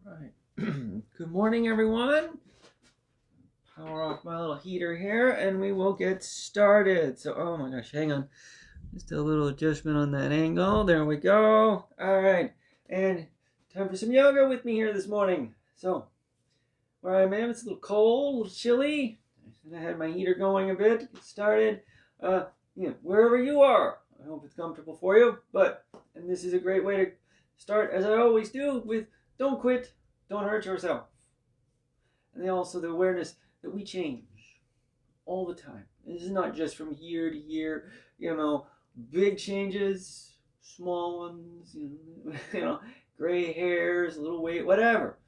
Right. Good morning, everyone. Power off my little heater here, and we will get started. So, oh my gosh, hang on. Just a little adjustment on that angle. There we go. All right. And time for some yoga with me here this morning. So, where I am, it's a little cold, a little chilly. And I had my heater going a bit to get started. Wherever you are, I hope it's comfortable for you. And this is a great way to start, as I always do, with don't quit, don't hurt yourself. And then also the awareness that we change all the time. This is not just from year to year, big changes, small ones, gray hairs, a little weight, whatever.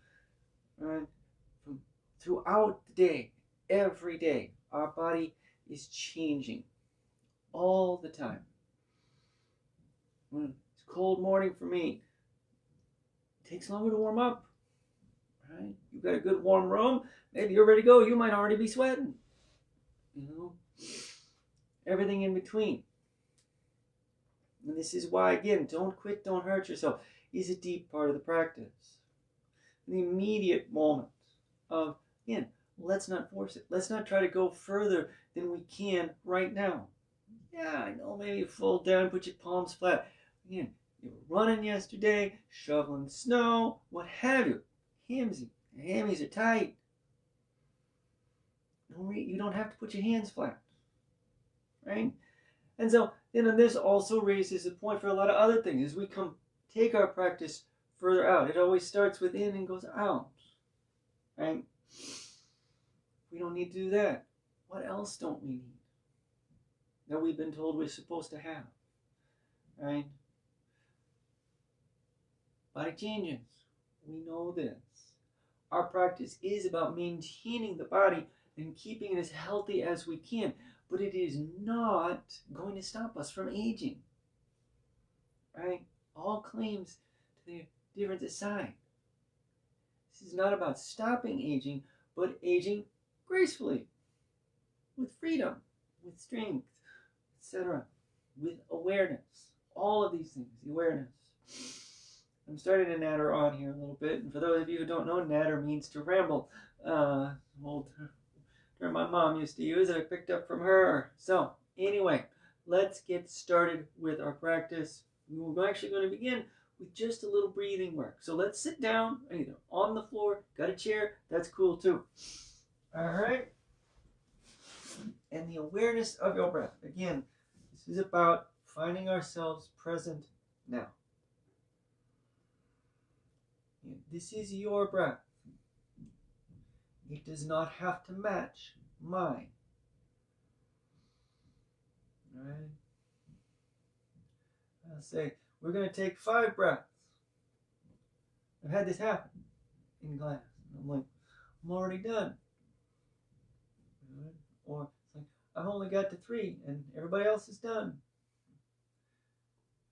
Right? Throughout the day, every day, our body is changing all the time. When it's a cold morning for me, it takes longer to warm up. Right? You've got a good warm room, maybe you're ready to go, you might already be sweating. Everything in between. And this is why, again, don't quit, don't hurt yourself is a deep part of the practice. The immediate moment of, again, let's not force it. Let's not try to go further than we can right now. Yeah, I know, maybe fold down, put your palms flat. Again, you were running yesterday, shoveling snow, what have you. Hammies are tight. You don't have to put your hands flat. Right? And so, this also raises a point for a lot of other things. As we take our practice further out, it always starts within and goes out. Right? We don't need to do that. What else don't we need that we've been told we're supposed to have? Right? Body changes. We know this. Our practice is about maintaining the body and keeping it as healthy as we can, but it is not going to stop us from aging. Right? All claims to the difference aside. This is not about stopping aging, but aging gracefully, with freedom, with strength, etc., with awareness. All of these things, the awareness. I'm starting to natter on here a little bit, and for those of you who don't know, natter means to ramble. Old term my mom used to use, I picked up from her. So, anyway, let's get started with our practice. We're actually going to begin with just a little breathing work. So let's sit down, either on the floor, got a chair, that's cool too. All right? And the awareness of your breath. Again, this is about finding ourselves present now. This is your breath. It does not have to match mine. Let's say we're going to take 5 breaths. I've had this happen in class. I'm like, I'm already done. Or it's like, I've only got to 3 and everybody else is done.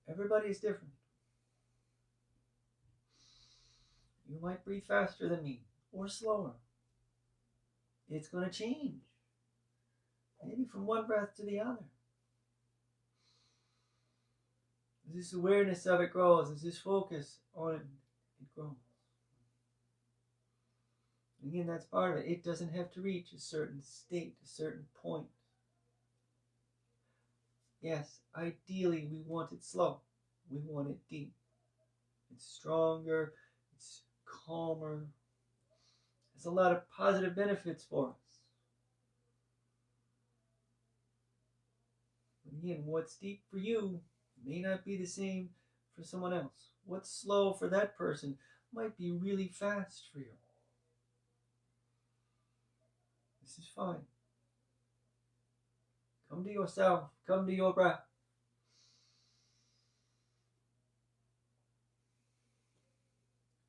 Everybody's different. You might breathe faster than me or slower. It's going to change. Maybe from one breath to the other. As this awareness of it grows, as this focus on it, it grows. Again, that's part of it. It doesn't have to reach a certain state, a certain point. Yes, ideally we want it slow. We want it deep. It's stronger. It's calmer. There's a lot of positive benefits for us. Again, what's deep for you may not be the same for someone else. What's slow for that person might be really fast for you. This is fine. Come to yourself. Come to your breath.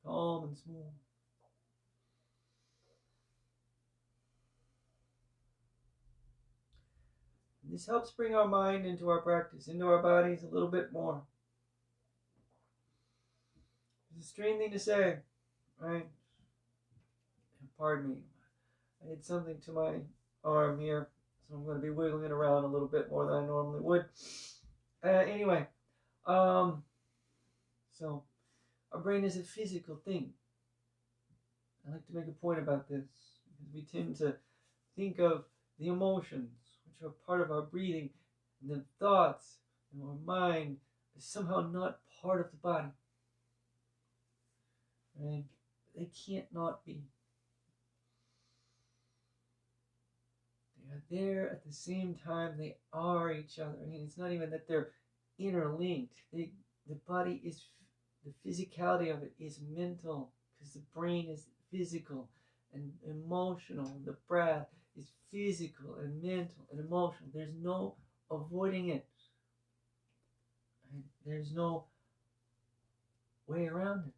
Calm and smooth. And this helps bring our mind into our practice, into our bodies a little bit more. It's a strange thing to say, right? Pardon me. I did something to my arm here, so I'm going to be wiggling it around a little bit more than I normally would. Anyway, so our brain is a physical thing. I like to make a point about this because we tend to think of the emotions, which are part of our breathing, and the thoughts and our mind is somehow not part of the body. Right? They can't not be. They are there at the same time they are each other. I mean, it's not even that they're interlinked. The body is, the physicality of it is mental because the brain is physical and emotional. The breath is physical and mental and emotional. There's no avoiding it. There's no way around it.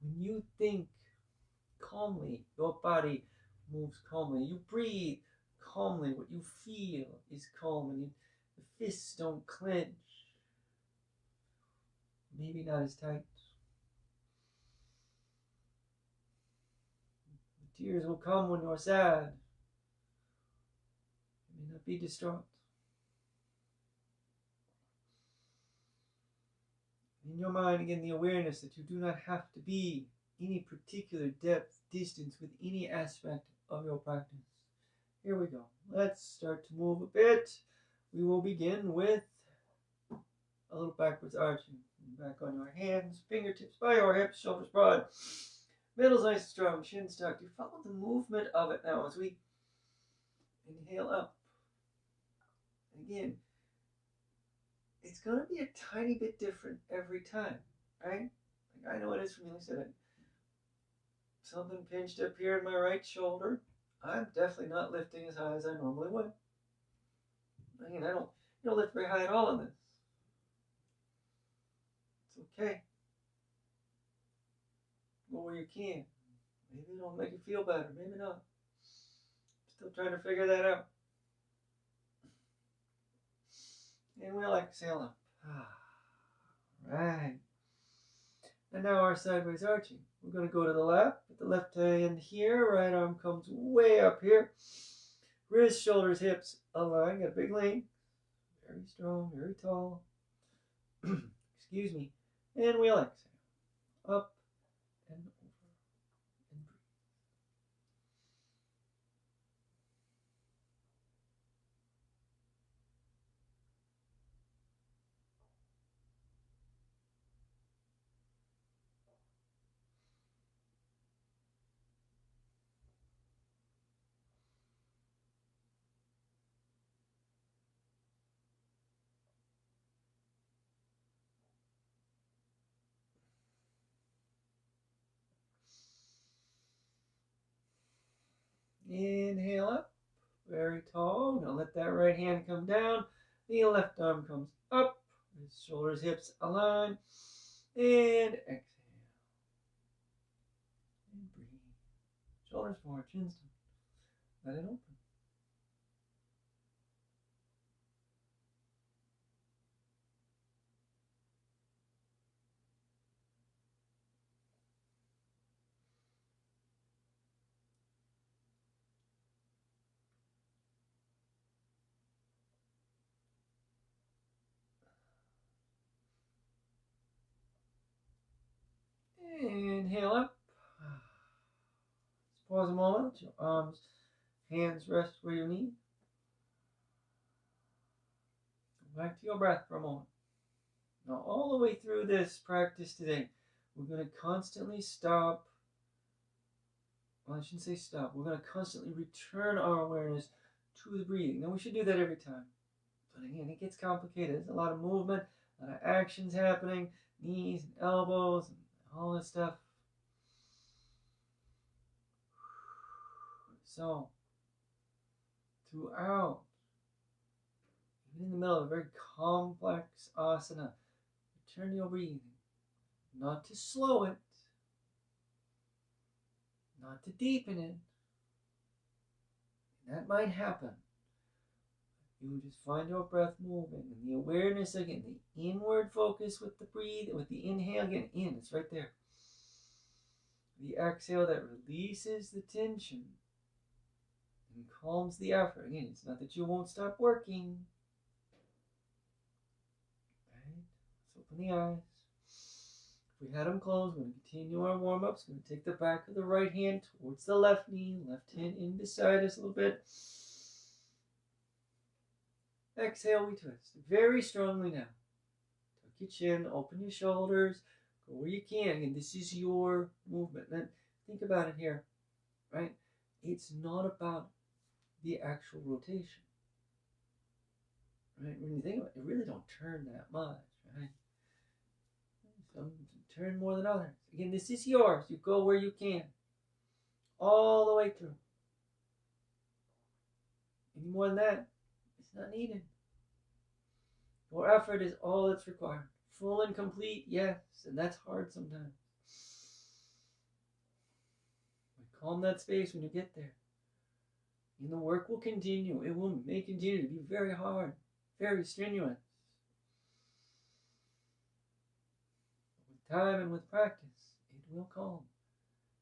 When you think calmly, your body moves calmly. You breathe calmly. What you feel is calm, and the fists don't clench. Maybe not as tight. The tears will come when you're sad. You may not be distraught. In your mind, again, the awareness that you do not have to be any particular depth, distance with any aspect of your practice. Here we go. Let's start to move a bit. We will begin with a little backwards arching. Back on your hands, fingertips by your hips, shoulders broad. Middle's nice and strong, chin tucked. You follow the movement of it now as we inhale up. Again, it's going to be a tiny bit different every time, right? Like I know it is for me. Like I said, something pinched up here in my right shoulder. I'm definitely not lifting as high as I normally would. Again, you don't lift very high at all in this. It's okay. Go where you can. Maybe it'll make you feel better. Maybe not. Still trying to figure that out. And we'll exhale up. Right. And now our sideways arching. We're going to go to the left. Put the left hand here. Right arm comes way up here. Wrists, shoulders, hips align. Got a big length. Very strong, very tall. Excuse me. And we'll exhale. Up and over and breathe. Inhale up, very tall. Now let that right hand come down. The left arm comes up, Shoulders, hips align. And exhale. And breathe. Shoulders forward, chin down. Let it open. Inhale up. Let's pause a moment. Let your arms, hands rest where you need. Go back to your breath for a moment. Now, all the way through this practice today, we're going to constantly stop. Well, I shouldn't say stop. We're going to constantly return our awareness to the breathing. Now, we should do that every time. But again, it gets complicated. There's a lot of movement, a lot of actions happening, knees and elbows, and all this stuff. So, throughout, even in the middle of a very complex asana, return to your breathing. Not to slow it, not to deepen it. That might happen. You just find your breath moving, and the awareness again, the inward focus with the breathe, with the inhale again, in, it's right there. The exhale that releases the tension and calms the effort. Again, it's not that you won't stop working. Right? Let's open the eyes. If we had them closed, we're going to continue our warm-ups. We're going to take the back of the right hand towards the left knee, left hand in beside us a little bit. Exhale, we twist very strongly now. Tuck your chin, open your shoulders, go where you can. Again, this is your movement. And think about it here, right? It's not about the actual rotation, right? When you think about it, it really don't turn that much, right? Some turn more than others. Again, this is yours. You go where you can, all the way through. Any more than that, it's not needed. Your effort is all that's required. Full and complete, yes, and that's hard sometimes. But calm that space when you get there. And the work will continue. It will continue to be very hard, very strenuous. With time and with practice, it will calm.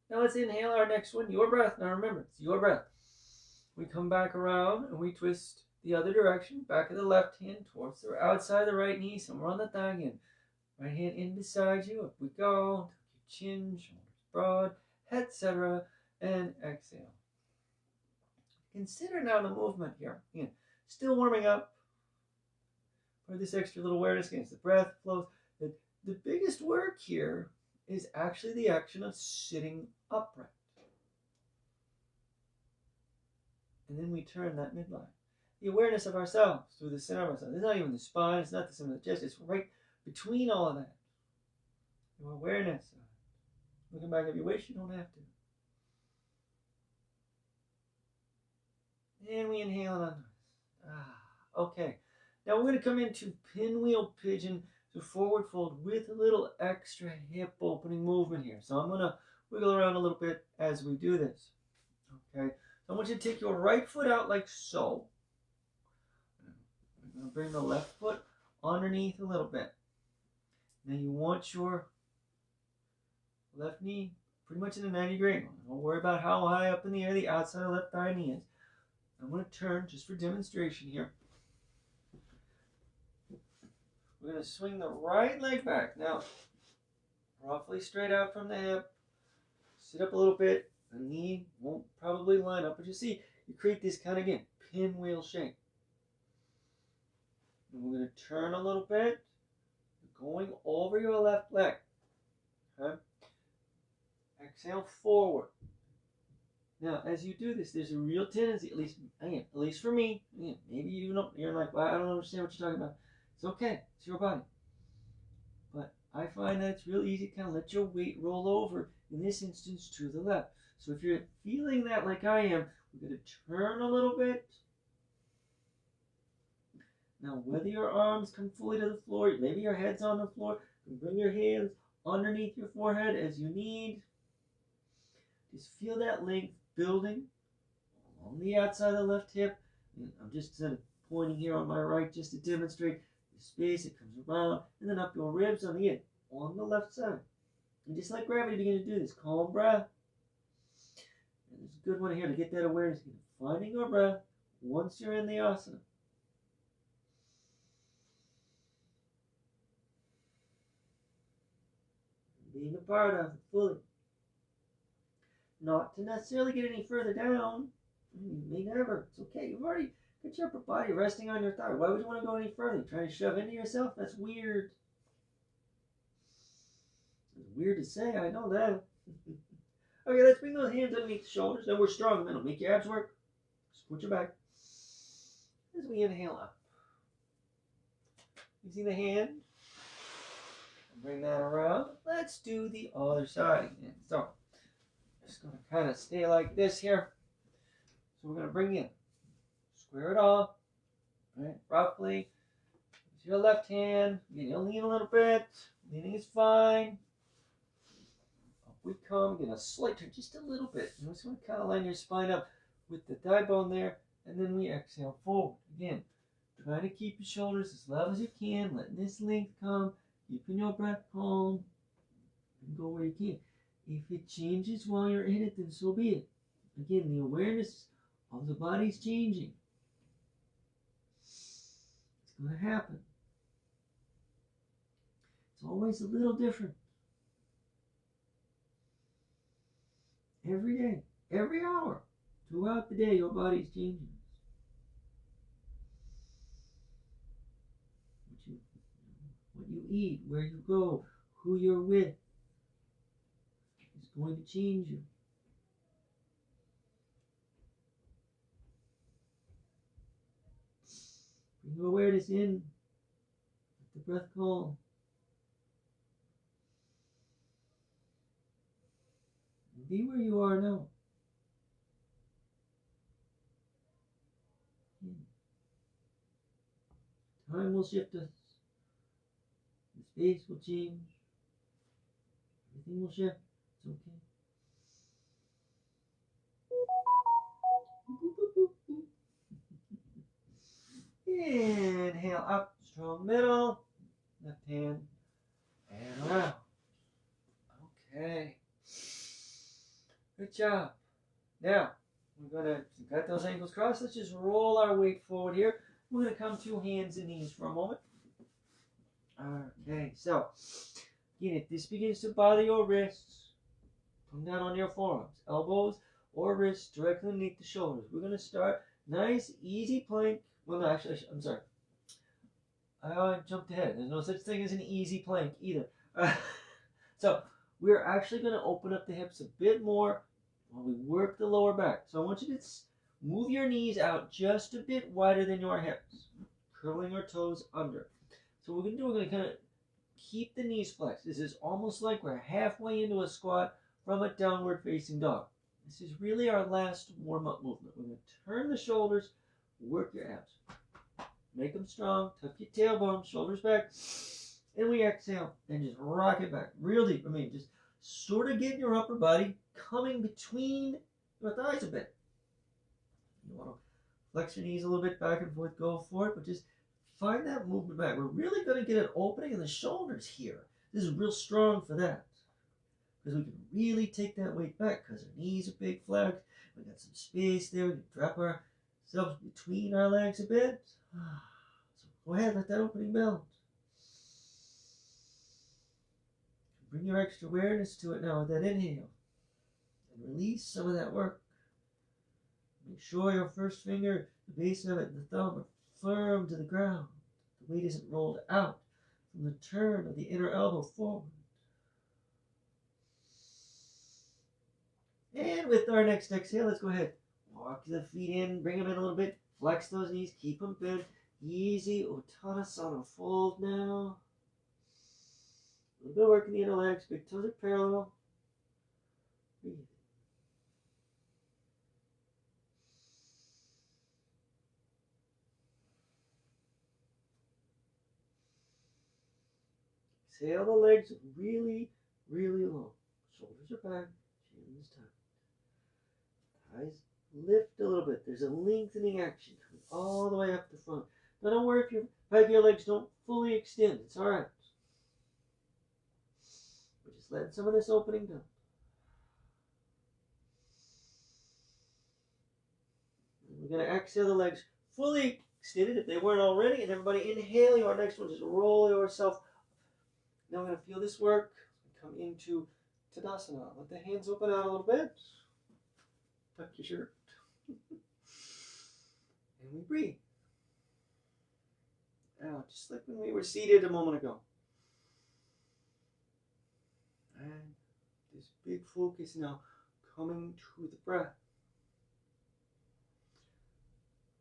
Now let's inhale our next one, your breath. Now remember, it's your breath. We come back around and we twist the other direction, back of the left hand towards the outside the right knee, somewhere on the thigh again. Right hand in beside you, up we go. Tuck your chin, shoulders broad, etc. And exhale. Consider now the movement here. Again, still warming up for this extra little awareness against the breath flows. The biggest work here is actually the action of sitting upright. And then we turn that midline. The awareness of ourselves through the center of ourselves. It's not even the spine, it's not the center of the chest, it's right between all of that. Your awareness. Looking back, if you wish, you don't have to. And we inhale and untwist. Okay. Now we're going to come into pinwheel pigeon to forward fold with a little extra hip opening movement here. So I'm going to wiggle around a little bit as we do this. Okay. So I want you to take your right foot out like so. I'm going to bring the left foot underneath a little bit. Now you want your left knee pretty much in a 90-degree angle. Don't worry about how high up in the air the outside of the left thigh knee is. I'm going to turn just for demonstration here. We're going to swing the right leg back. Now, roughly straight out from the hip. Sit up a little bit. The knee won't probably line up, but you see, you create this kind of, again, pinwheel shape. And we're going to turn a little bit, going over your left leg. Okay? Exhale forward. Now, as you do this, there's a real tendency, at least for me, maybe you're like, well, I don't understand what you're talking about. It's okay. It's your body. But I find that it's real easy to kind of let your weight roll over, in this instance, to the left. So if you're feeling that like I am, we're going to turn a little bit. Now, whether your arms come fully to the floor, maybe your head's on the floor, you can bring your hands underneath your forehead as you need. Just feel that length building on the outside of the left hip. And I'm just pointing here on my right just to demonstrate the space. It comes around and then up your ribs on the end, on the left side. And just let gravity begin to do this. Calm breath. And it's a good one here to get that awareness. Finding your breath once you're in the asana. Being a part of it fully. Not to necessarily get any further down. You may never. It's okay. You've already got your upper body resting on your thigh. Why would you want to go any further? Trying to shove into yourself? That's weird. It's weird to say. I know that. Okay, let's bring those hands underneath the shoulders. Now we're strong. Then make your abs work. Support your back. As we inhale up. Using the hand. Bring that around. Let's do the other side again. So, just going to kind of stay like this here. So we're going to bring in. Square it off. Right, roughly. Use your left hand. You'll lean a little bit. Leaning is fine. Up we come. Get a slight turn, just a little bit. You just want to kind of line your spine up with the thigh bone there. And then we exhale forward. Again, trying to keep your shoulders as level as you can. Letting this length come. Keeping your breath calm. And go where you can. If it changes while you're in it, then so be it. Again, the awareness of the body's changing. It's going to happen. It's always a little different. Every day, every hour, throughout the day, your body's changing. What you eat, where you go, who you're with is going to change you. Bring your awareness in. Let the breath calm. And be where you are now. Time will shift us. The space will change. Everything will shift. It's okay. Inhale up, strong middle, left hand, and around. Okay. Good job. Now, we're going to got those ankles crossed. Let's just roll our weight forward here. We're going to come to hands and knees for a moment. Okay, so, again, if this begins to bother your wrists, come down on your forearms, elbows or wrists directly underneath the shoulders. We're going to start nice, easy plank. Well, no, actually, I'm sorry. I jumped ahead. There's no such thing as an easy plank either. So, we're actually going to open up the hips a bit more while we work the lower back. So, I want you to move your knees out just a bit wider than your hips, curling your toes under. So what we're going to do, we're going to kind of keep the knees flexed. This is almost like we're halfway into a squat from a downward facing dog. This is really our last warm-up movement. We're going to turn the shoulders, work your abs. Make them strong, tuck your tailbone, shoulders back, and we exhale and just rock it back real deep. Just sort of get your upper body coming between your thighs a bit. You want to flex your knees a little bit back and forth, go for it, but just find that movement back. We're really going to get an opening in the shoulders here. This is real strong for that. Because we can really take that weight back because our knees are big flex. We got some space there. We can drop ourselves between our legs a bit. So go ahead, let that opening build. Bring your extra awareness to it now with that inhale. And release some of that work. Make sure your first finger, the base of it, and the thumb are firm to the ground. The weight isn't rolled out from the turn of the inner elbow forward. And with our next exhale, let's go ahead. Walk the feet in, bring them in a little bit. Flex those knees, keep them bent. Easy Uttanasana fold now. A little bit of work in the inner legs, big toes are parallel. Breathe. Exhale the legs really, really long. Shoulders are back, chins tight. Thighs lift a little bit. There's a lengthening action coming all the way up the front. Now don't worry if your legs don't fully extend. It's all right. We're just letting some of this opening down. And we're going to exhale the legs fully extended if they weren't already. And everybody inhale your next one. Just roll yourself. Now we're going to feel this work. Come into Tadasana. Let the hands open out a little bit. Tuck your shirt. And we breathe. Now, just like when we were seated a moment ago. And this big focus now coming to the breath.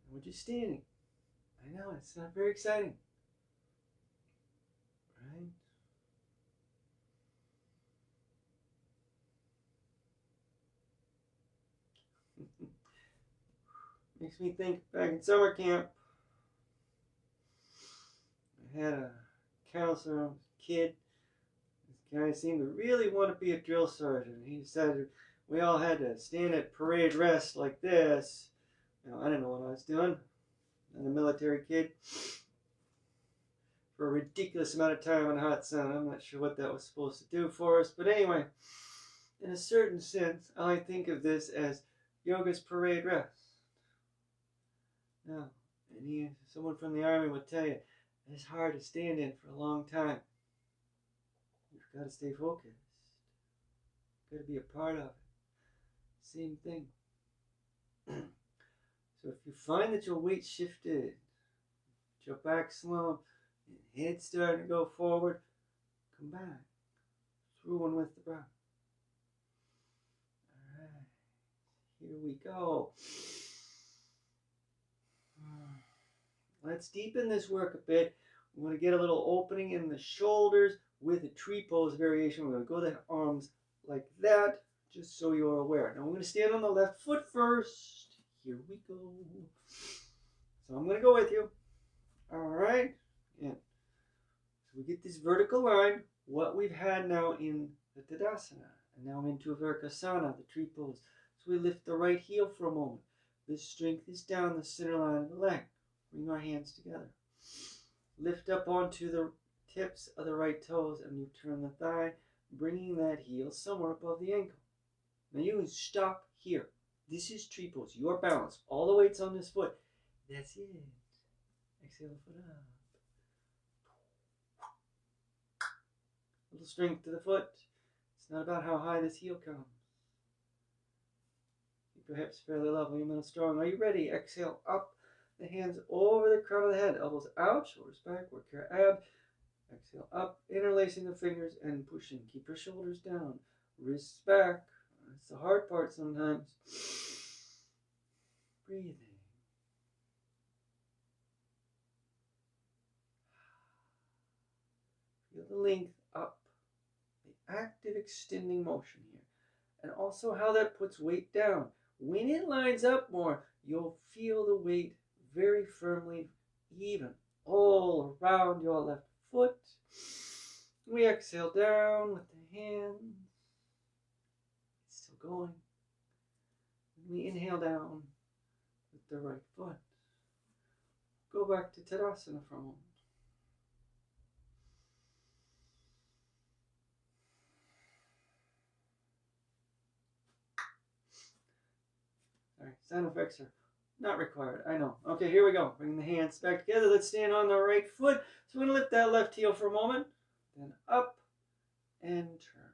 And we're just standing. I know, it's not very exciting. Right? Makes me think back in summer camp, I had a counselor, I was a kid. This guy seemed to really want to be a drill sergeant. He decided we all had to stand at parade rest like this. Now, I didn't know what I was doing. I'm a military kid. For a ridiculous amount of time in the hot sun. I'm not sure what that was supposed to do for us. But anyway, in a certain sense, I think of this as yoga's parade rest. Now, someone from the army would tell you, it's hard to stand in for a long time. You've got to stay focused. You've got to be a part of it. Same thing. So if you find that your weight shifted, your back slumped, your head starting to go forward, come back. Through one with the breath. All right. Here we go. Let's deepen this work a bit. We want to get a little opening in the shoulders with a tree pose variation. We're going to go the arms like that, just so you're aware. Now we're going to stand on the left foot first. Here we go. So I'm going to go with you. All right. And so we get this vertical line, what we've had now in the Tadasana. And now into Virkasana, the tree pose. So we lift the right heel for a moment. This strength is down the center line of the leg. Bring our hands together. Lift up onto the tips of the right toes and you turn the thigh, bringing that heel somewhere above the ankle. Now you can stop here. This is tree pose. Your balance. All the weight's on this foot. That's it. Exhale the foot up. A little strength to the foot. It's not about how high this heel comes. Keep your hips fairly level. Your middle strong. Are you ready? Exhale up. The hands over the crown of the head. Elbows out. Shoulders back. Work your abs. Exhale up. Interlacing the fingers and pushing. Keep your shoulders down. Wrists back. That's the hard part sometimes. Breathing. Feel the length up. The active extending motion here. And also how that puts weight down. When it lines up more, you'll feel the weight very firmly even all around your left foot. We exhale down with the hands. It's still going. We inhale down with the right foot. Go back to Tadasana for a moment. Alright, sound effects are not required, I know. Okay, here we go. Bring the hands back together. Let's stand on the right foot. So we're going to lift that left heel for a moment. Then up and turn.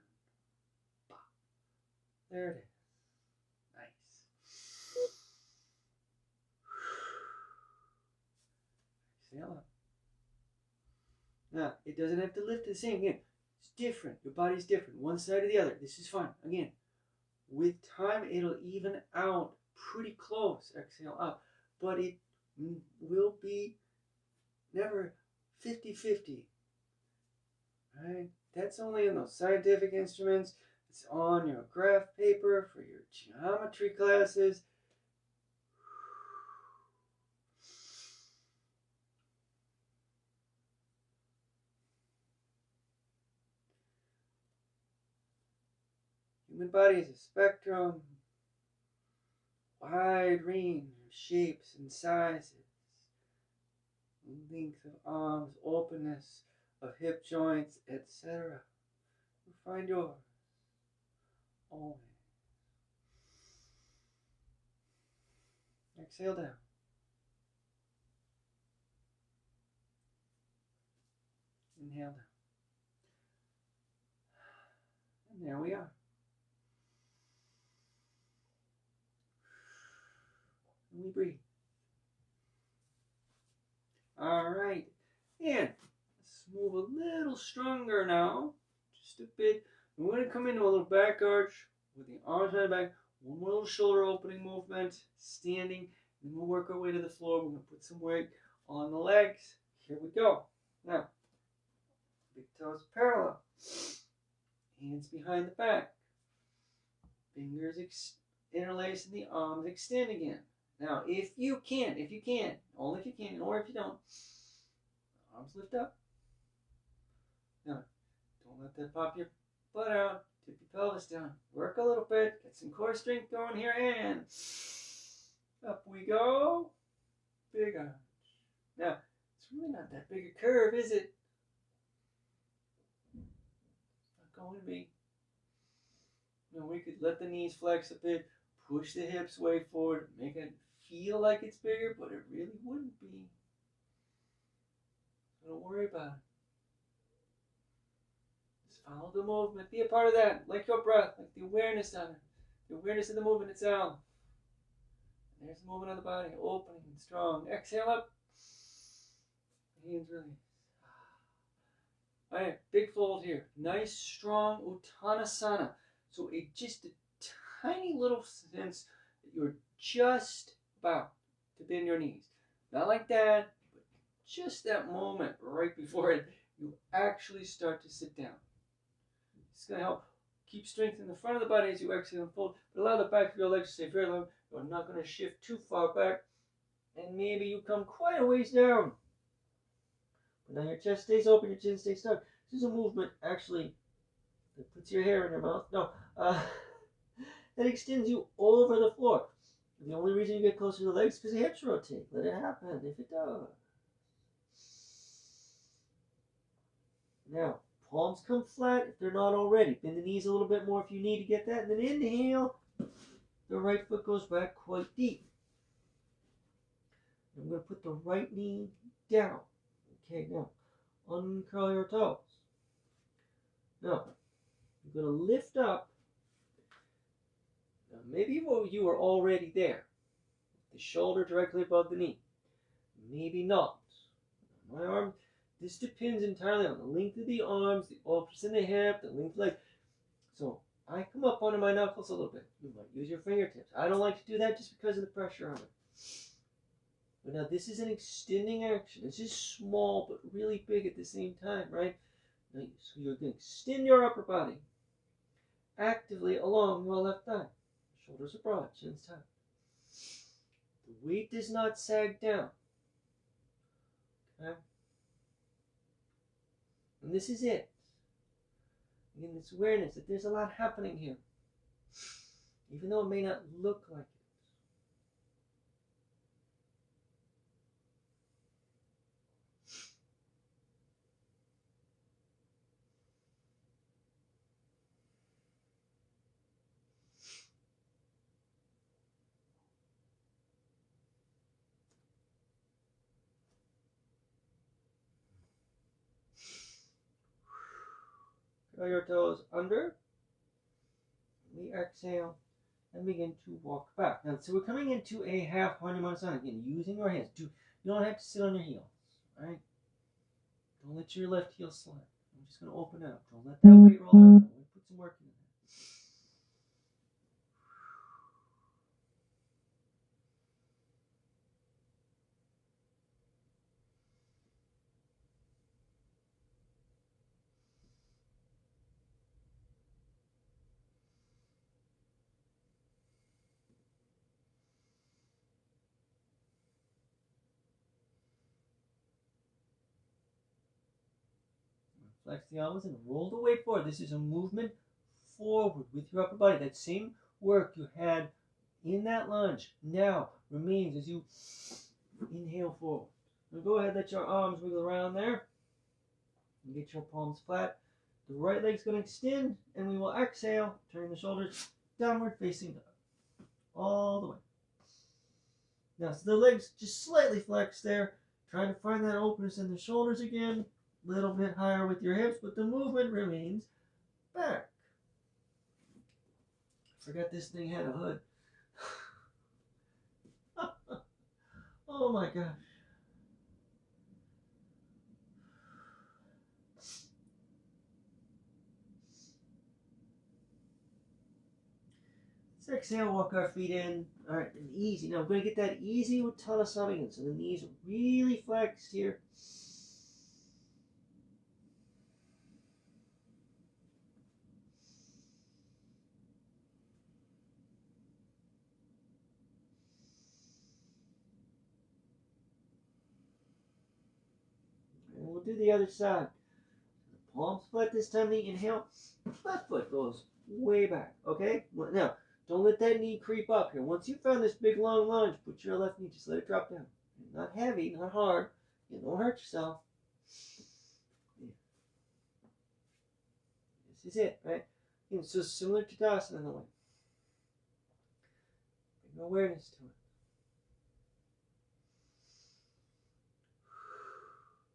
There it is. Nice. Exhale up. Now, it doesn't have to lift the same. Again, it's different. Your body's different. One side or the other. This is fine. Again, with time, it'll even out pretty close. Exhale up. But it will be never 50-50. Right? That's only in those scientific instruments. It's on your graph paper for your geometry classes. Human body is a spectrum, wide range of shapes and sizes, length of arms, openness of hip joints, etc. You find yours always. Exhale down. Inhale down. And there we are. And we breathe. All right. And let's move a little stronger now. Just a bit. We're going to come into a little back arch with the arms behind the back. One more little shoulder opening movement, standing. Then we'll work our way to the floor. We're going to put some weight on the legs. Here we go. Now, big toes parallel. Hands behind the back. Fingers interlace and the arms extend again. Now, if you can, only if you can, or if you don't, arms lift up. Now, don't let that pop your butt out. Tip your pelvis down. Work a little bit. Get some core strength going here, and up we go. Big arch. Now, it's really not that big a curve, is it? It's not going to be. Now, we could let the knees flex a bit, push the hips way forward, make it feel like it's bigger, but it really wouldn't be. So don't worry about it. Just follow the movement. Be a part of that. Like your breath, like the awareness on it. The awareness of the movement itself. And there's the movement of the body, opening and strong. Exhale up. Hands release. All right, big fold here. Nice, strong Uttanasana. So just a tiny little sense that you're just about to bend your knees. Not like that, but just that moment right before you actually start to sit down. It's going to help keep strength in the front of the body as you exhale and fold, but allow the back of your legs to stay very long. You're not going to shift too far back, and maybe you come quite a ways down. But now your chest stays open, your chin stays stuck. This is a movement, actually, that puts your hair in your mouth. No, that extends you over the floor. The only reason you get closer to the legs is because the hips rotate. Let it happen if it does. Now, palms come flat if they're not already. Bend the knees a little bit more if you need to get that. And then inhale. The right foot goes back quite deep. I'm going to put the right knee down. Okay, now, uncurl your toes. Now, you're going to lift up. Now, maybe you are already there. The shoulder directly above the knee. Maybe not. My arm, this depends entirely on the length of the arms, the openness in the hip, the length of the leg. So, I come up onto my knuckles a little bit. You might use your fingertips. I don't like to do that just because of the pressure on it. But now, this is an extending action. This is small, but really big at the same time, right? Now, so you're going to extend your upper body actively along your left thigh. Shoulders are broad, chin's tight. The weight does not sag down. Okay? And this is it. Again, this awareness that there's a lot happening here. Even though it may not look like it. Curl your toes under. We exhale and begin to walk back. Now, so we're coming into a half Hanumanasana. Again, using your hands. You don't have to sit on your heels. All right? Don't let your left heel slide. I'm just going to open up. Don't let that weight roll out. I'm going to put some work in it. Flex the elbows and roll the weight forward. This is a movement forward with your upper body. That same work you had in that lunge now remains as you inhale forward. Now go ahead, let your arms wiggle around there. And get your palms flat. The right leg's going to extend, and we will exhale, turning the shoulders downward facing up. All the way. Now, so the legs just slightly flex there. Trying to find that openness in the shoulders again. A little bit higher with your hips, but the movement remains back. Forgot this thing had a hood. Oh my gosh. Let's exhale, walk our feet in. All right, and easy. Now I'm going to get that easy Uttanasana again. So the knees are really flexed here. And we'll do the other side. Palms flat this time. The inhale, left foot goes way back. Okay? Now, don't let that knee creep up here. Once you found this big long lunge, put your left knee, just let it drop down. Not heavy, not hard. You don't hurt yourself. This is it, right? And so similar to Tadasana in a way. Bring awareness to it.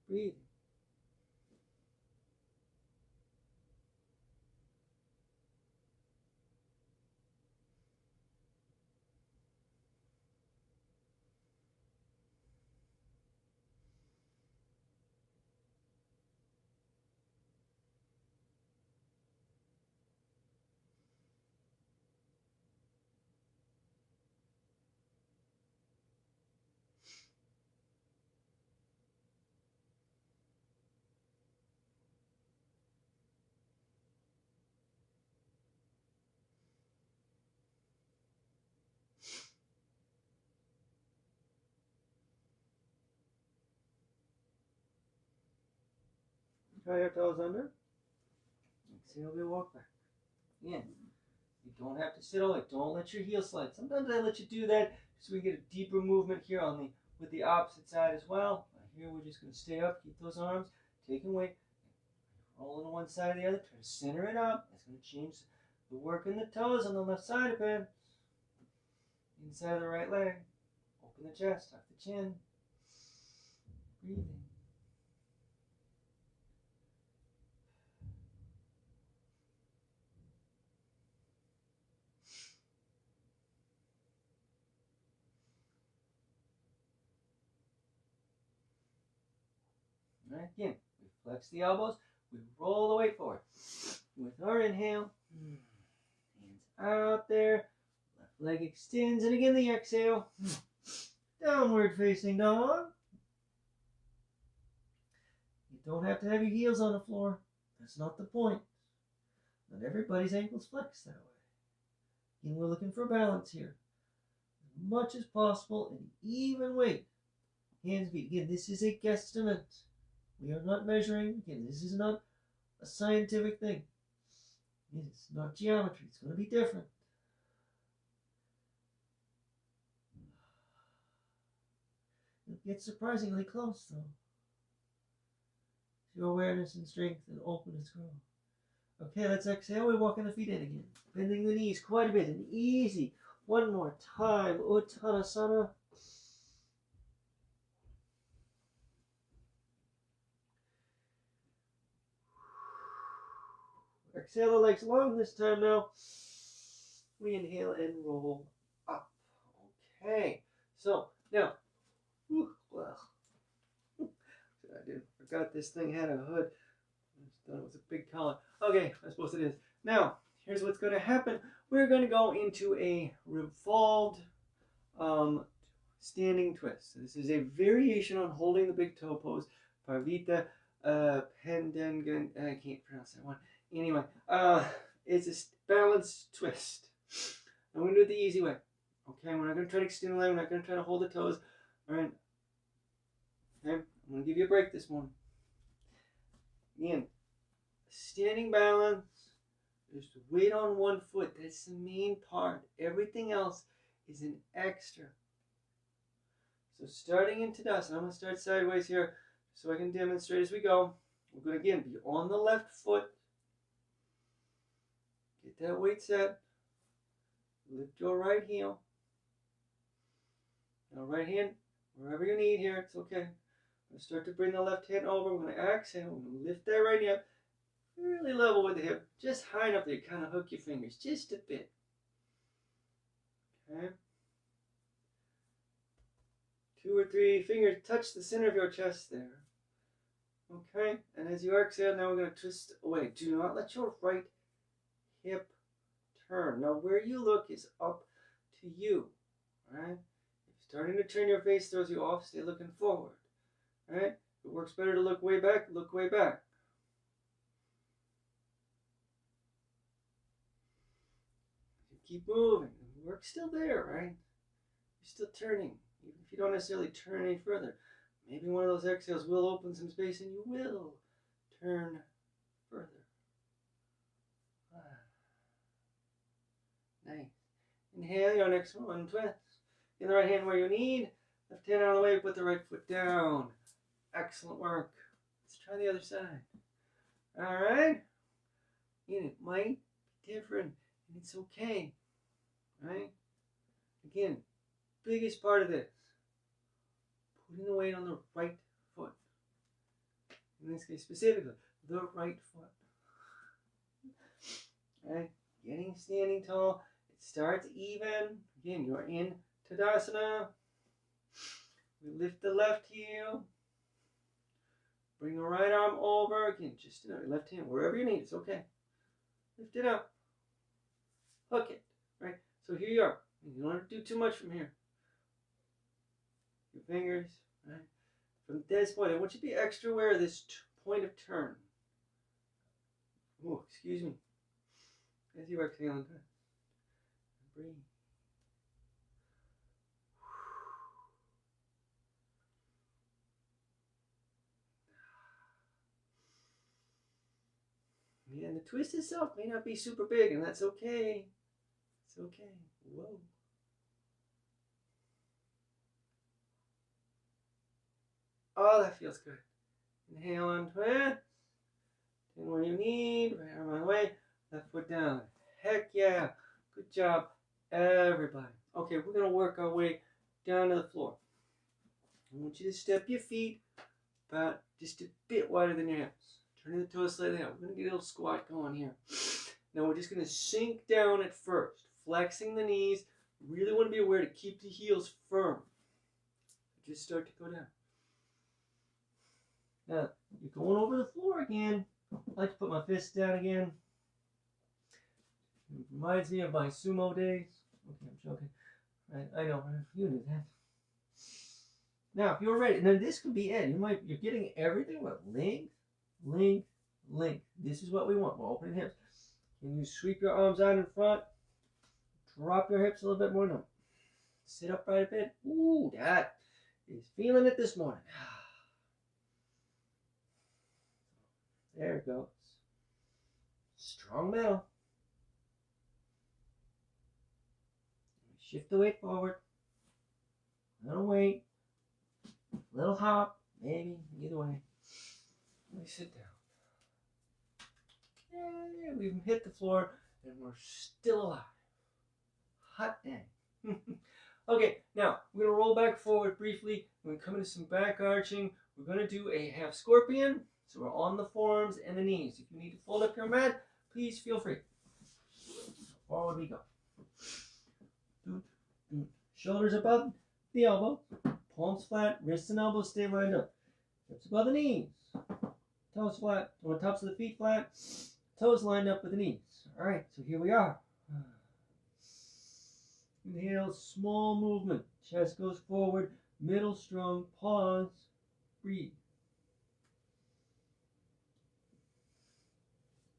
Breathe. Try your toes under. Exhale, we walk back. Again, you don't have to sit all the way. Don't let your heels slide. Sometimes I let you do that so we get a deeper movement here on the with the opposite side as well. Here we're just going to stay up, keep those arms, taking weight, rolling to one side or the other. Try to center it up. It's going to change the work in the toes on the left side of it. Inside of the right leg. Open the chest, tuck the chin. Breathing. All right, again, we flex the elbows, we roll the weight forward. With our inhale, hands out there, left leg extends, and again the exhale, downward facing dog. You don't have to have your heels on the floor. That's not the point. Not everybody's ankles flex that way. Again, we're looking for balance here. As much as possible, an even weight. Hands feet. Again, this is a guesstimate. We are not measuring. Again, this is not a scientific thing. It's not geometry. It's going to be different. It gets surprisingly close, though. Your awareness and strength and openness grow. Okay, let's exhale. We're walking the feet in again. Bending the knees quite a bit and easy. One more time. Uttanasana. Exhale the legs long this time now. We inhale and roll up. Okay. So, now. Well. I did. Forgot this thing had a hood. I just thought it was a big collar. Okay, I suppose it is. Now, here's what's going to happen. We're going to go into a revolved standing twist. So this is a variation on holding the big toe pose. Parvita Pendengan. I can't pronounce that one. Anyway, it's a balanced twist. I'm going to do it the easy way. Okay, we're not going to try to extend the leg. We're not going to try to hold the toes. All right. Okay, I'm going to give you a break this morning. Again, standing balance. Just weight on one foot. That's the main part. Everything else is an extra. So starting in Tadasana, I'm going to start sideways here so I can demonstrate as we go. We're going to, again, be on the left foot. Get that weight set. Lift your right heel. Now right hand, wherever you need here, it's okay. I'm going to start to bring the left hand over. We're going to exhale. We're going to lift that right knee up. Really level with the hip. Just high enough that you kind of hook your fingers just a bit. Okay. 2 or 3 fingers touch the center of your chest there. Okay. And as you exhale, now we're going to twist away. Do not let your right hip turn. Now where you look is up to you. Right? If starting to turn your face throws you off, stay looking forward. Right? If it works better to look way back, look way back. Keep moving. The work's still there, right? You're still turning. Even if you don't necessarily turn any further. Maybe one of those exhales will open some space and you will turn further. Nice. Inhale your next one, twist. In the right hand where you need. Left hand out of the way, put the right foot down. Excellent work. Let's try the other side. Alright? And it might be different. And it's okay. Right? Again, biggest part of this. Putting the weight on the right foot. In this case specifically, the right foot. Right? Getting standing tall. It starts even. Again, you're in Tadasana. We lift the left heel. Bring the right arm over. Again, just left hand, wherever you need. It's okay. Lift it up. Hook it. Right? So here you are. You don't have to do too much from here. Your fingers. Right? From this point, I want you to be extra aware of this point of turn. Oh, excuse me. As you exhale and turn. Breathe. Yeah, and the twist itself may not be super big, and that's okay. It's okay. Whoa. Oh, that feels good. Inhale and twist. And where you need, right arm on the way, left foot down. Heck yeah. Good job, everybody. Okay, we're going to work our way down to the floor. I want you to step your feet about just a bit wider than your hips. Turning the toes slightly out. We're going to get a little squat going here. Now we're just going to sink down at first. Flexing the knees. Really want to be aware to keep the heels firm. Just start to go down. Now, you're going over the floor again. I like to put my fists down again. It reminds me of my sumo days. Okay, I'm joking. Right, I know, you knew that. Now, if you're ready, now this could be it. You're getting everything with length, length, length. This is what we want. We're opening hips. Can you sweep your arms out in front? Drop your hips a little bit more now. Sit upright a bit. Ooh, that is feeling it this morning. There it goes. Strong middle. Shift the weight forward. Little weight. Little hop. Maybe. Either way. Let me sit down. Yay, we've hit the floor and we're still alive. Hot dang. Okay, now we're going to roll back forward briefly. We're going to come into some back arching. We're going to do a half scorpion. So we're on the forearms and the knees. If you need to fold up your mat, please feel free. Forward we go. Shoulders above the elbow. Palms flat. Wrists and elbows stay lined up. Hips above the knees. Toes flat. Or tops of the feet flat. Toes lined up with the knees. All right, so here we are. Inhale, small movement. Chest goes forward. Middle strong. Pause. Breathe.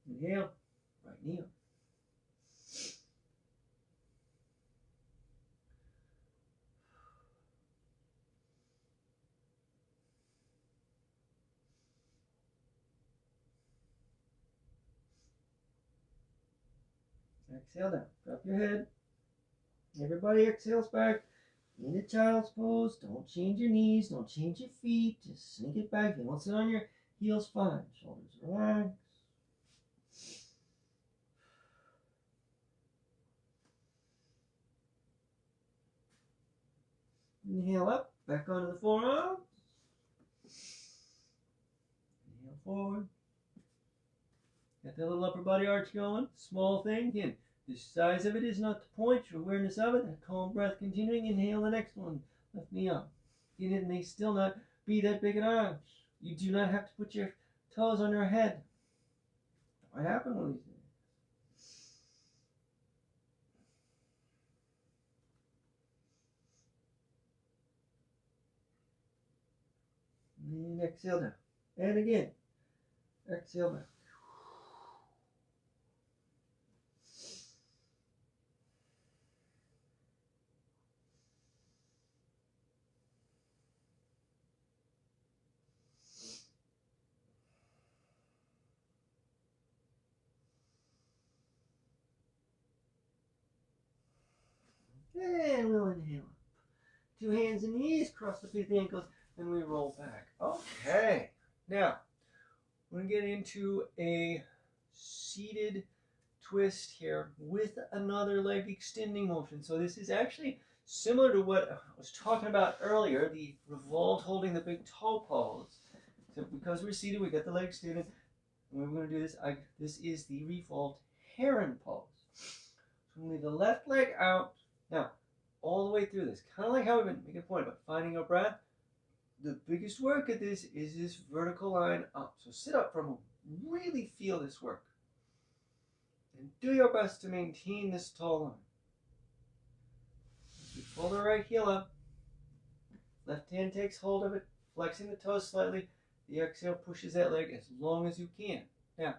Inhale, right knee up. Exhale down. Drop your head. Everybody exhales back into child's pose. Don't change your knees. Don't change your feet. Just sink it back. You don't sit on your heels. Fine. Shoulders relax. Inhale up. Back onto the forearms. Inhale forward. Got that little upper body arch going. Small thing. Again, the size of it is not the point. Your awareness of it. That calm breath continuing. Inhale the next one. Left knee up. Again, it may still not be that big an arch. You do not have to put your toes on your head. What happened with these days? And exhale down. And again. Exhale back. And we'll inhale up. 2 hands and knees, cross the feet, the ankles, and we roll back. Okay. Now, we're going to get into a seated twist here with another leg extending motion. So this is actually similar to what I was talking about earlier, the revolt holding the big toe pose. So because we're seated, we got the legs extended. And we're going to do this. This is the revolt heron pose. So I'm going to leave the left leg out. Now, all the way through this, kind of like how we've been making a point about finding your breath. The biggest work at this is this vertical line up. So sit up for a moment. Really feel this work. And do your best to maintain this tall line. As we pull the right heel up, left hand takes hold of it, flexing the toes slightly. The exhale pushes that leg as long as you can. Now,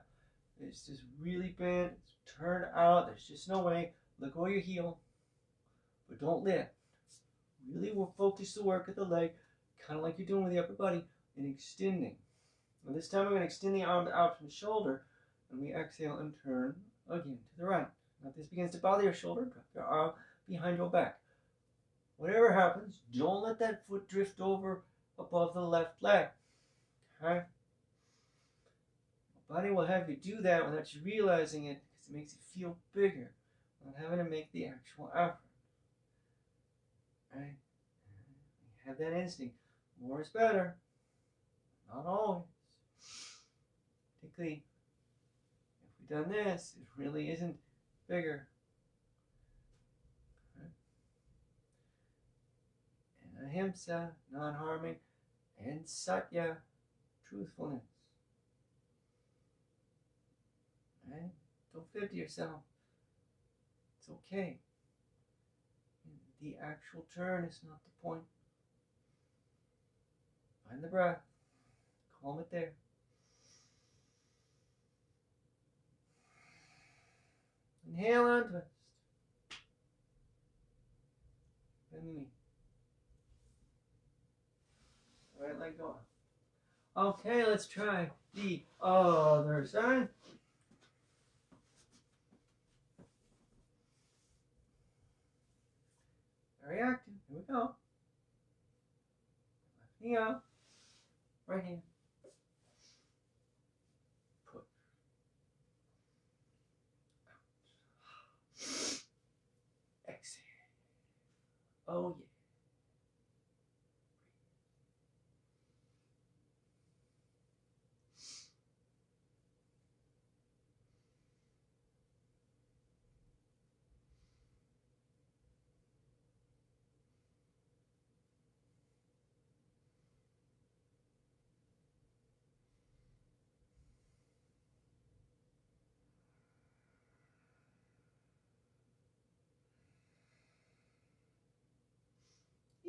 it's just really bent. It's turned out. There's just no way. Let go of your heel. But don't lift. Really will focus the work at the leg, kind of like you're doing with the upper body, and extending. And this time we're going to extend the arm out from the shoulder, and we exhale and turn again to the right. Now if this begins to bother your shoulder, drop your arm behind your back. Whatever happens, don't let that foot drift over above the left leg. Okay? Your body will have you do that without you realizing it, because it makes it feel bigger, without having to make the actual effort. Right? You have that instinct. More is better. Not always. Particularly if we've done this, it really isn't bigger. Right? And ahimsa, non-harming, and satya, truthfulness. Right? Don't fib to yourself. It's okay. The actual turn is not the point. Find the breath. Calm it there. Inhale and twist. Bend the knee. Right leg go up. Okay, let's try the other side. Very active. Here we go. Left knee up. Right hand. Push. Out. Exhale. Oh yeah.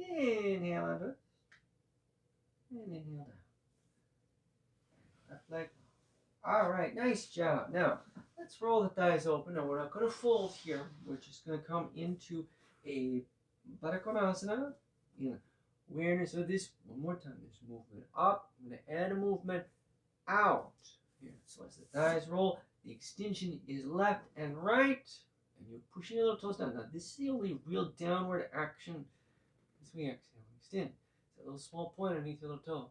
Inhale under. And inhale down. Left leg. All right, nice job. Now, let's roll the thighs open. Now, we're not going to fold here. We're just going to come into a Baddha Konasana. Awareness of this. One more time. This movement up. I'm going to add a movement out. Here. So as the thighs roll, the extension is left and right. And you're pushing your little toes down. Now, this is the only real downward action as we exhale. Extend. It's a little small point underneath your little toe.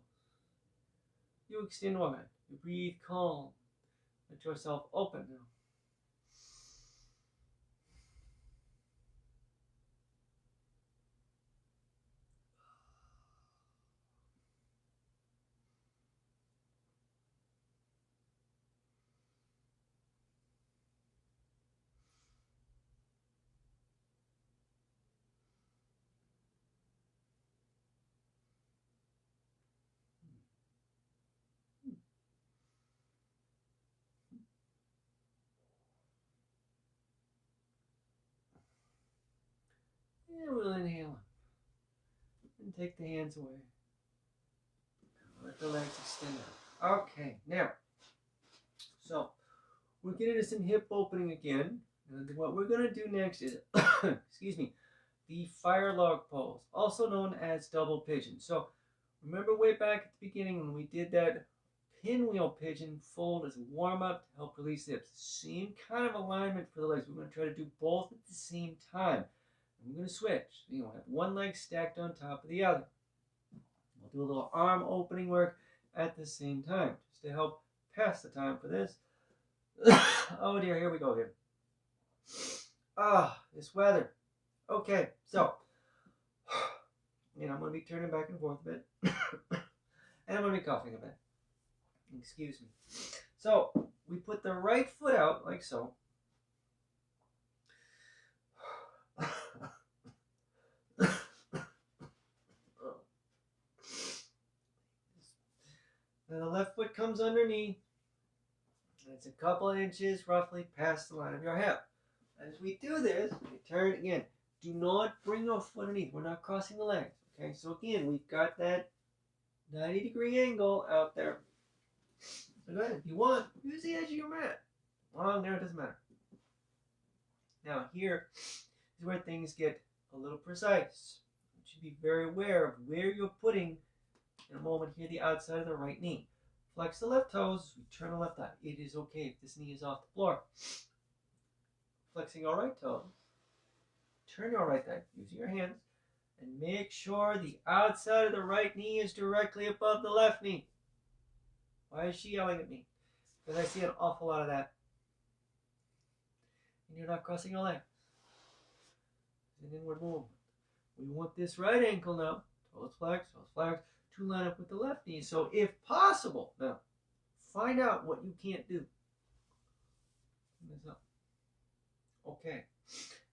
You extend wide. You breathe calm. Let yourself open now. And we'll inhale. And take the hands away. Let the legs extend out. Okay, now, so we're getting into some hip opening again. And what we're going to do next is, excuse me, the fire log pose, also known as double pigeon. So remember way back at the beginning when we did that pinwheel pigeon fold as a warm up to help release the hips. Same kind of alignment for the legs. We're going to try to do both at the same time. And we're going to switch. You know, have one leg stacked on top of the other. We'll do a little arm opening work at the same time just to help pass the time for this. Oh dear, here we go here. This weather. Okay, so, I'm going to be turning back and forth a bit. And I'm going to be coughing a bit. Excuse me. So, we put the right foot out like so. Then the left foot comes underneath. And it's a couple of inches roughly past the line of your hip. As we do this, we turn again. Do not bring your foot underneath. We're not crossing the legs. Okay, so again, we've got that 90-degree angle out there. So go ahead. If you want, use the edge of your mat. Long there, it doesn't matter. Now here is where things get a little precise. You should be very aware of where you're putting, in a moment here, the outside of the right knee. Flex the left toes. We turn the left eye. It is okay if this knee is off the floor. Flexing your right toe. Turn your right eye using your hands. And make sure the outside of the right knee is directly above the left knee. Why is she yelling at me? Because I see an awful lot of that. And you're not crossing your legs. It's an inward movement. We want this right ankle now, toes flexed, to line up with the left knee. So if possible, now, find out what you can't do. Okay.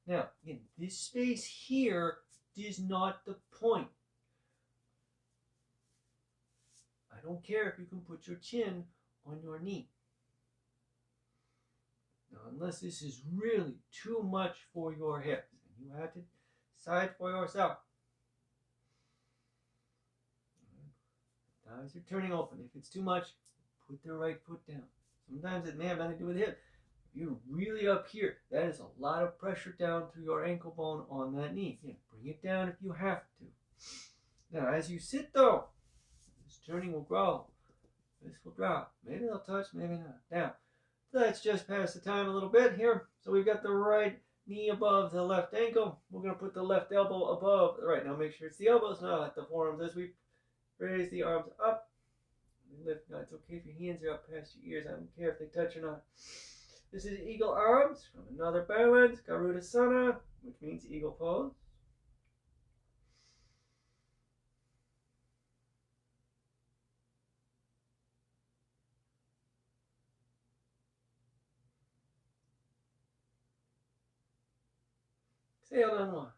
Now, again, this space here is not the point. I don't care if you can put your chin on your knee. Now, unless this is really too much for your hips, and you have to decide for yourself. Thighs are turning open. If it's too much, put the right foot down. Sometimes it may have nothing to do with the hip. If you're really up here, that is a lot of pressure down through your ankle bone on that knee. Bring it down if you have to. Now, as you sit though, this turning will grow. This will drop. Maybe they'll touch, maybe not. Now, let's just pass the time a little bit here. So we've got the right knee above the left ankle. We're going to put the left elbow above the right. Now make sure it's the elbows, not the forearms. As we raise the arms up, lift. Now it's okay if your hands are up past your ears. I don't care if they touch or not. This is eagle arms from another balance, Garudasana, which means eagle pose. Exhale and unwind.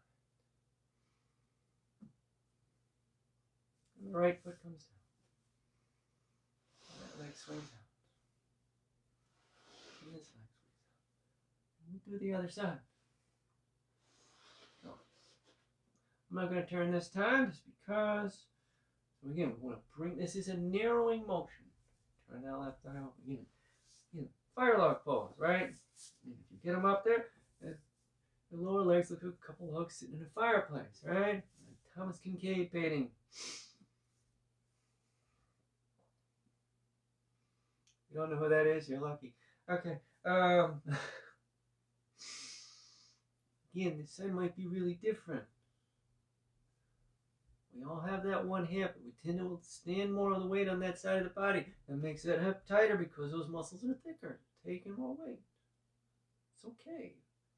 And the right foot comes down. That leg swings out. And this leg swings out. And we do the other side. So, I'm not going to turn this time just because. So again, we want to bring, this is a narrowing motion. Turn that left eye open. Again, fire log pose, right? And if you get them up there, the lower legs look like a couple hooks sitting in a fireplace, right? Like Thomas Kincaid painting. You don't know who that is? You're lucky. Okay. Again, this side might be really different. We all have that one hip, but we tend to stand more of the weight on that side of the body. That makes that hip tighter because those muscles are thicker, taking more weight. It's okay.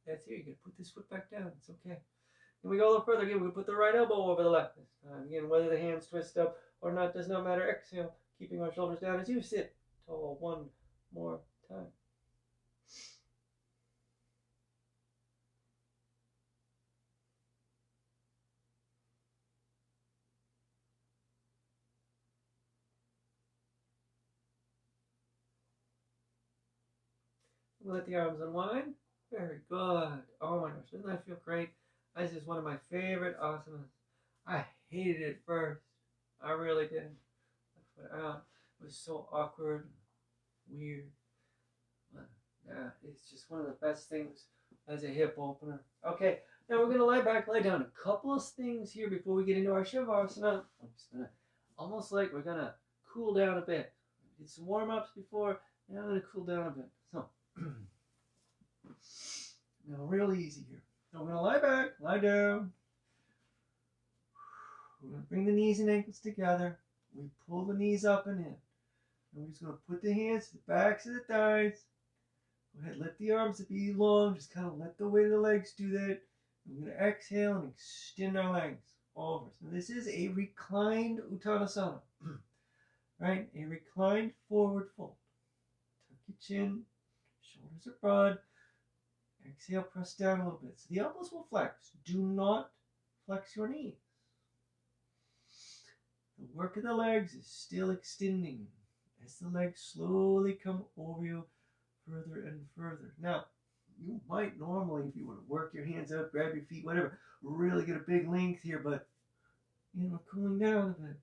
That's here. You can put this foot back down. It's okay. Then we go a little further. Again, we put the right elbow over the left this time. Again, whether the hands twist up or not does not matter. Exhale, keeping our shoulders down as you sit tall one more time. We'll let the arms unwind. Very good. Oh my gosh, doesn't that feel great? This is one of my favorite asanas. I hated it first. I really did. But it was so awkward, weird. But yeah, it's just one of the best things as a hip opener. Okay, now we're going to lie back, lie down. A couple of things here before we get into our Shavasana. I'm just going to, almost like we're going to cool down a bit. Did some warm-ups before. Now I'm going to cool down a bit. So, now real easy here. So we're going to lie back, lie down. We're going to bring the knees and ankles together. We pull the knees up and in. And we're just going to put the hands to the backs of the thighs. Go ahead, let the arms be long. Just kind of let the weight of the legs do that. We're going to exhale and extend our legs over. So this is a reclined Uttanasana. Right? A reclined forward fold. Tuck your chin. Shoulders are broad. Exhale, press down a little bit. So the elbows will flex. Do not flex your knees. The work of the legs is still extending as the legs slowly come over you further and further. Now, you might normally, if you were to work your hands up, grab your feet, whatever, really get a big length here, but, cooling down a bit.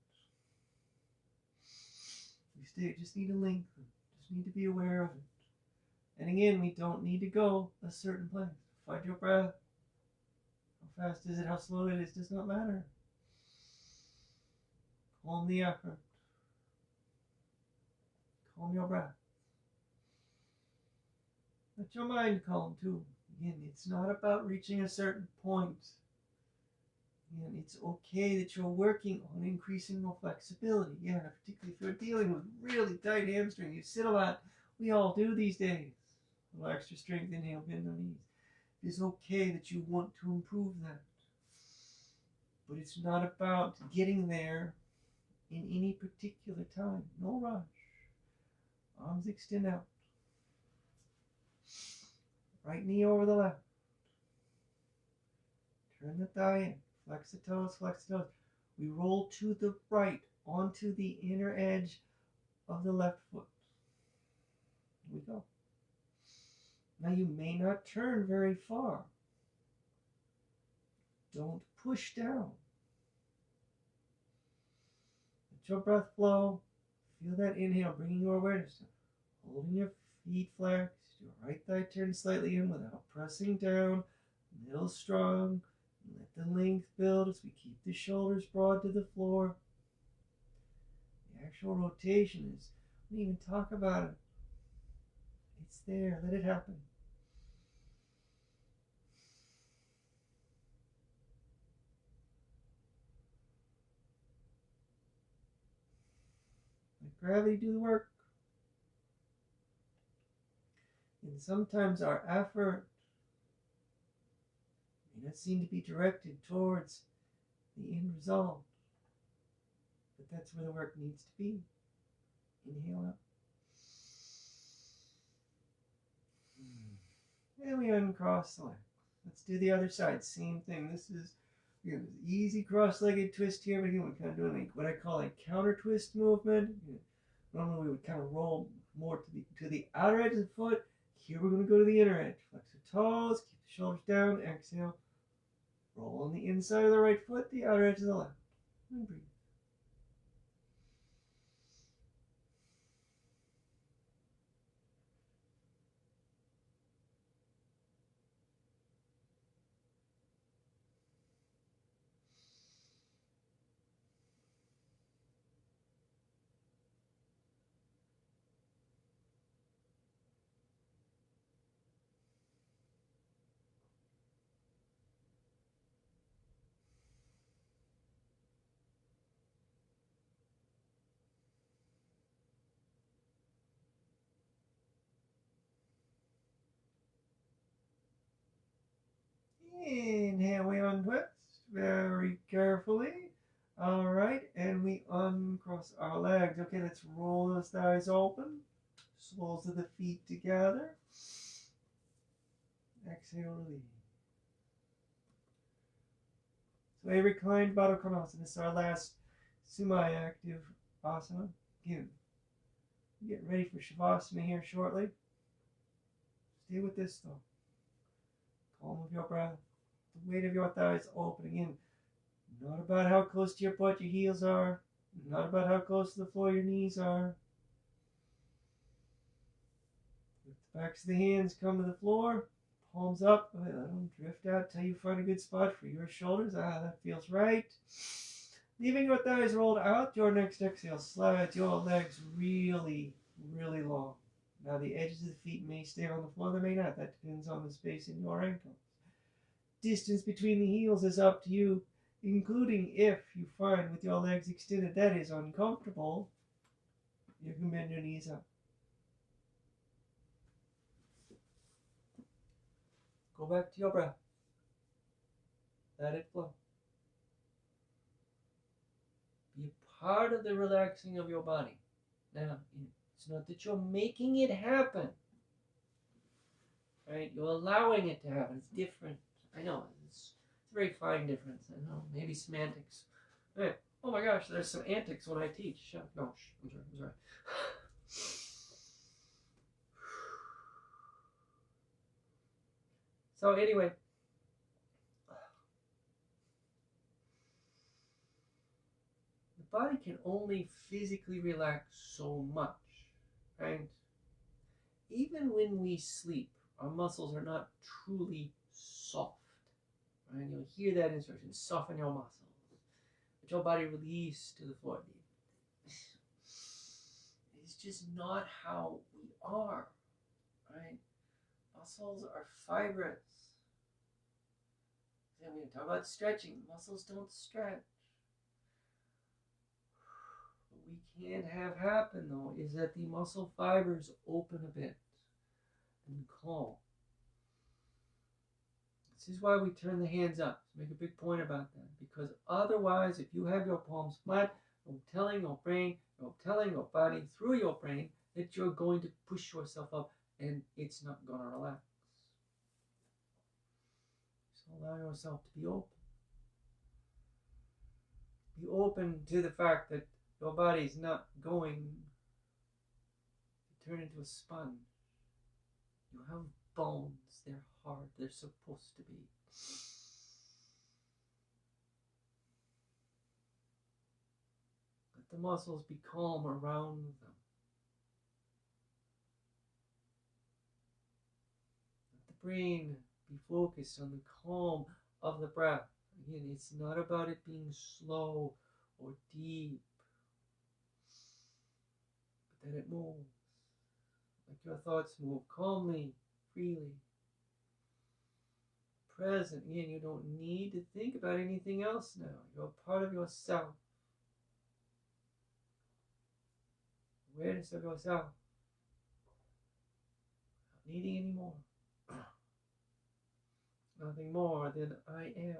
We just need to lengthen. Just need to be aware of it. And again, we don't need to go a certain place. Find your breath. How fast is it? How slow it is? Does not matter. Calm the effort. Calm your breath. Let your mind calm too. Again, it's not about reaching a certain point. Again, it's okay that you're working on increasing your flexibility. Yeah, particularly if you're dealing with really tight hamstring. You sit a lot. We all do these days. A little extra strength, inhale, bend the knees. It's okay that you want to improve that. But it's not about getting there in any particular time. No rush. Arms extend out. Right knee over the left. Turn the thigh in. Flex the toes, flex the toes. We roll to the right onto the inner edge of the left foot. Here we go. Now you may not turn very far. Don't push down. Let your breath flow. Feel that inhale, bringing your awareness down. Holding your feet flexed. Your right thigh turns slightly in without pressing down. Middle strong. Let the length build as we keep the shoulders broad to the floor. The actual rotation is, we don't even talk about it. It's there. Let it happen. Let gravity do the work. And sometimes our effort may not seem to be directed towards the end result, but that's where the work needs to be. Inhale up. And we uncross the leg. Let's do the other side. Same thing. This is easy cross-legged twist here, but again, we're kind of doing like what I call a counter twist movement. Normally we would kind of roll more to the outer edge of the foot. Here we're going to go to the inner edge. Flex the toes, keep the shoulders down, exhale. Roll on the inside of the right foot, the outer edge of the left. And breathe. Inhale, we untwist very carefully. All right, and we uncross our legs. Okay, let's roll those thighs open. Soles of the feet together. Exhale, release. So a reclined Baddha Konasana. This is our last semi-active asana. Again, getting ready for Shavasana here shortly. Stay with this though. Calm of your breath. The weight of your thighs opening in. Not about how close to your butt your heels are. Not about how close to the floor your knees are. With the backs of the hands come to the floor. Palms up. Let them drift out till you find a good spot for your shoulders. That feels right. Leaving your thighs rolled out, your next exhale slides your legs really, really long. Now the edges of the feet may stay on the floor, they may not. That depends on the space in your ankles. Distance between the heels is up to you, including if you find with your legs extended that is uncomfortable, you can bend your knees up. Go back to your breath. Let it flow. Be a part of the relaxing of your body. Now, it's not that you're making it happen. Right? You're allowing it to happen. It's different. I know. It's a very fine difference. I know. Maybe semantics. Right. Oh my gosh, there's some antics when I teach. No, I'm sorry. So anyway, the body can only physically relax so much, right? Even when we sleep, our muscles are not truly soft, right? You'll hear that instruction, soften your muscles. Let your body release to the floor. It's just not how we are, right? Muscles are fibrous. Then we talk about stretching. Muscles don't stretch. What we can have happen, though, is that the muscle fibers open a bit and calm. This is why we turn the hands up. Make a big point about that. Because otherwise, if you have your palms flat, you're telling your brain, you're telling your body through your brain that you're going to push yourself up and it's not going to relax. So allow yourself to be open. Be open to the fact that your body is not going to turn into a sponge. You have bones. They're hard. They're supposed to be. Let the muscles be calm around them. Let the brain be focused on the calm of the breath. Again, it's not about it being slow or deep, but that it moves. Like your thoughts move calmly, freely. Present. Again, you don't need to think about anything else now. You're part of yourself. Awareness of yourself. Not needing any more. Nothing more than I am.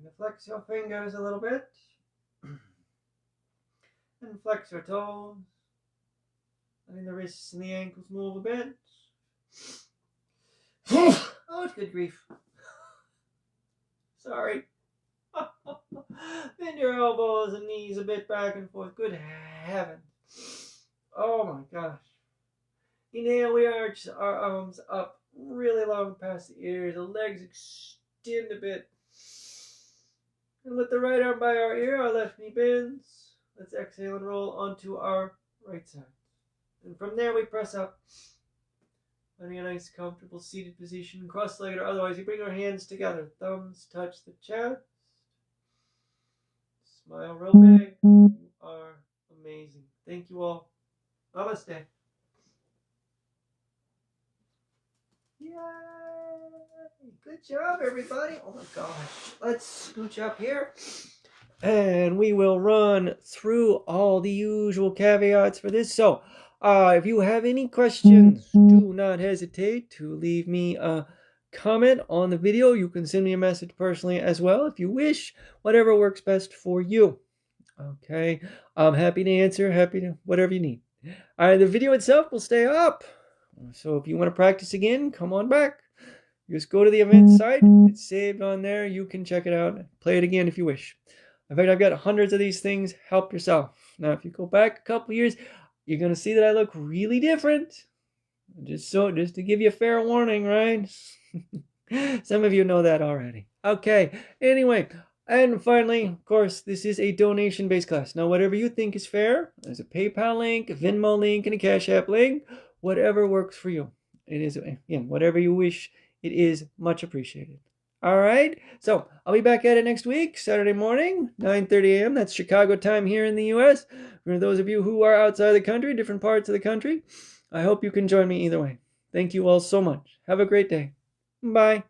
to flex your fingers a little bit. And flex your toes. Letting the wrists and the ankles move a bit. Oh, good grief. Sorry. Bend your elbows and knees a bit back and forth. Good heavens. Oh my gosh. Inhale, we arch our arms up really long past the ears. The legs extend a bit. And with the right arm by our ear, our left knee bends. Let's exhale and roll onto our right side. And from there we press up. Finding a nice comfortable seated position, cross-legged or otherwise. You bring our hands together. Thumbs touch the chest. Smile real big. You are amazing. Thank you all. Namaste. Yay! Good job, everybody. Oh my gosh. Let's scooch up here. And we will run through all the usual caveats for this. So, if you have any questions, do not hesitate to leave me a comment on the video. You can send me a message personally as well if you wish, whatever works best for you. Okay, I'm happy to answer, happy to whatever you need. All right, the video itself will stay up. So if you want to practice again, come on back. Just go to the event site. It's saved on there. You can check it out. Play it again if you wish. In fact, I've got hundreds of these things. Help yourself. Now, if you go back a couple years, you're going to see that I look really different. Just to give you a fair warning, right? Some of you know that already. Okay, anyway, and finally, of course, this is a donation-based class. Now, whatever you think is fair, there's a PayPal link, a Venmo link, and a CashApp link. Whatever works for you. It is, again, whatever you wish, it is much appreciated. All right, so I'll be back at it next week, Saturday morning, 9:30 a.m. That's Chicago time here in the U.S. For those of you who are outside the country, different parts of the country, I hope you can join me either way. Thank you all so much. Have a great day. Bye.